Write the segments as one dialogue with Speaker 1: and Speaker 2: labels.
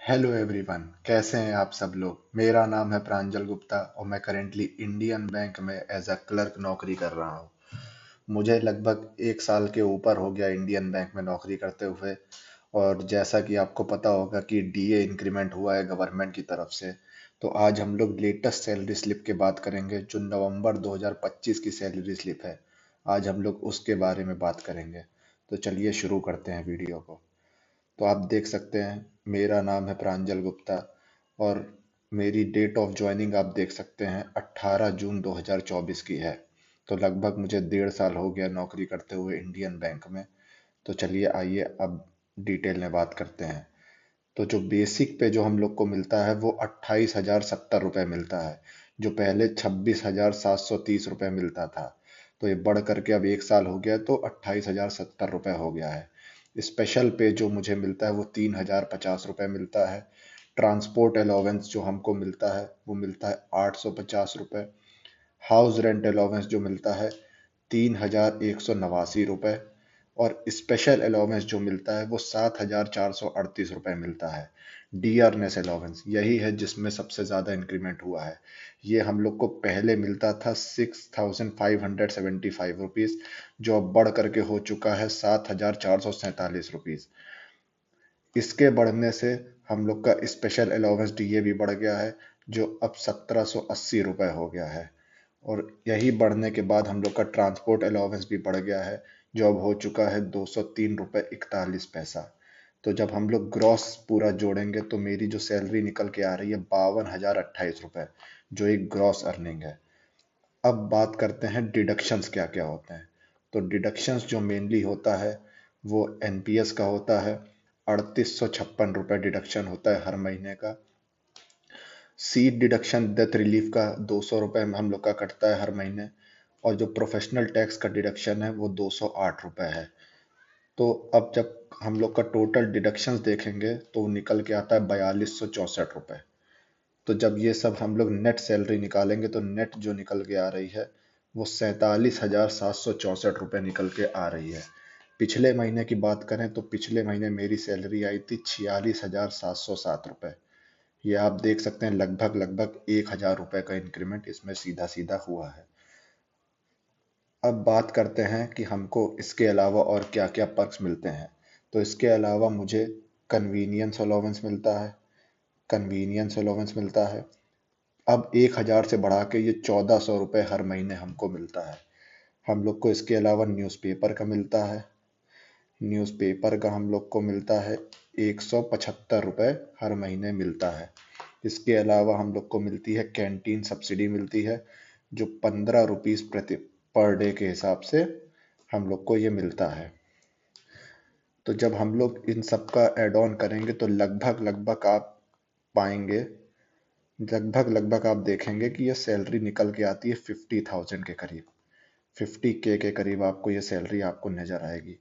Speaker 1: Hello everyone, कैसे हैं आप सब लोग। मेरा नाम है प्रांजल गुप्ता और मैं करेंटली इंडियन बैंक में एज अ क्लर्क नौकरी कर रहा हूँ। मुझे लगभग 1 साल के ऊपर हो गया इंडियन बैंक में नौकरी करते हुए। और जैसा कि आपको पता होगा कि डीए इंक्रीमेंट हुआ है गवर्नमेंट की तरफ से, तो आज हम लोग लेटेस्ट सैलरी स्लिप की बात करेंगे जो नवंबर 2025 की सैलरी स्लिप है। आज हम लोग उसके बारे में बात करेंगे। तो चलिए शुरू करते हैं वीडियो को। तो आप देख सकते हैं, मेरा नाम है प्रांजल गुप्ता और मेरी डेट ऑफ ज्वाइनिंग आप देख सकते हैं 18 जून 2024 की है। तो लगभग मुझे 1.5 साल हो गया नौकरी करते हुए इंडियन बैंक में। तो चलिए आइए अब डिटेल में बात करते हैं। तो जो बेसिक पे जो हम लोग को मिलता है वो 28,070 रुपये मिलता है, जो पहले 26,730 रुपये मिलता था। तो ये बढ़ करके अब 1 साल हो गया तो 28,070 रुपये हो गया है। स्पेशल पे जो मुझे मिलता है वो 3,050 रुपये मिलता है। ट्रांसपोर्ट अलाउंस जो हमको मिलता है वो मिलता है 850 रुपये। हाउस रेंट अलाउंस जो मिलता है 3,189 रुपये। और स्पेशल अलाउंस जो मिलता है वो 7,438 रुपये मिलता है। डीआरनेस अलाउंस यही है जिसमें सबसे ज़्यादा इंक्रीमेंट हुआ है। ये हम लोग को पहले मिलता था 6,575 रुपीज़, जो अब बढ़ करके हो चुका है 7,447 रुपीज़। इसके बढ़ने से हम लोग का स्पेशल अलाउंस डीए भी बढ़ गया है, जो अब 1,780 रुपये हो गया है। और यही बढ़ने के बाद हम लोग का ट्रांसपोर्ट अलाउंस भी बढ़ गया है, जो अब हो चुका है 203 रुपये 41 पैसा। तो जब हम लोग ग्रॉस पूरा जोड़ेंगे तो मेरी जो सैलरी निकल के आ रही है 52,028 रुपये, जो एक ग्रॉस अर्निंग है। अब बात करते हैं डिडक्शंस क्या क्या होते हैं। तो डिडक्शंस जो मेनली होता है वो एनपीएस का होता है। 3,856 रुपये डिडक्शन होता है हर महीने का। सीट डिडक्शन डेथ रिलीफ का 200 रुपये हम लोग का कटता है हर महीने। और जो प्रोफेशनल टैक्स का डिडक्शन है वो 208 रुपये है। तो अब जब हम लोग का टोटल डिडक्शंस देखेंगे तो वो निकल के आता है 4,264 रुपये। तो जब ये सब हम लोग नेट सैलरी निकालेंगे तो नेट जो निकल के आ रही है वो 47,764 रुपये निकल के आ रही है। पिछले महीने की बात करें तो पिछले महीने मेरी सैलरी आई थी 46,707 रुपये। ये आप देख सकते हैं लगभग लगभग 1,000 रुपये का इंक्रीमेंट इसमें सीधा सीधा हुआ है। अब बात करते हैं कि हमको इसके अलावा और क्या क्या पर्क्स मिलते हैं। तो इसके अलावा मुझे कन्वीनियंस अलाउंस मिलता है। कन्वीनियंस अलाउंस मिलता है अब 1,000 से बढ़ा के ये 1,400 रुपये हर महीने हमको मिलता है। हम लोग को इसके अलावा न्यूज़पेपर का मिलता है। न्यूज़पेपर का हम लोग को मिलता है 175 रुपये हर महीने मिलता है। इसके अलावा हम लोग को मिलती है कैंटीन सब्सिडी मिलती है, जो 15 रुपीज़ प्रति पर डे के हिसाब से हम लोग को ये मिलता है। तो जब हम लोग इन सब का एड ऑन करेंगे तो लगभग लगभग आप पाएंगे, लगभग लगभग आप देखेंगे कि ये सैलरी निकल के आती है 50,000 के करीब। 50K के करीब आपको ये सैलरी आपको नजर आएगी।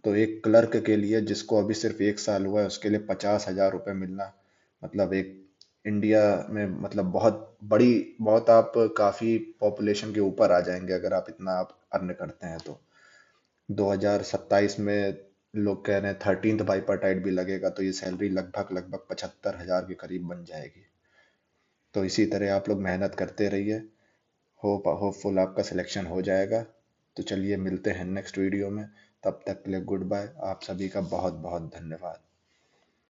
Speaker 1: तो एक क्लर्क के लिए जिसको अभी सिर्फ 1 साल हुआ है उसके लिए 50,000 रुपये मिलना मतलब एक इंडिया में मतलब बहुत बड़ी, बहुत आप काफी पॉपुलेशन के ऊपर आ जाएंगे अगर आप इतना आप अर्न करते हैं तो। 2027 में लोग कह रहे हैं 13th बाइपार्टाइट भी लगेगा तो ये सैलरी लगभग लगभग 75,000 के करीब बन जाएगी। तो इसी तरह आप लोग मेहनत करते रहिए। होपफुल आपका सिलेक्शन हो जाएगा। तो चलिए मिलते हैं नेक्स्ट वीडियो में। तब तक के लिए गुड बाय। आप सभी का बहुत बहुत धन्यवाद।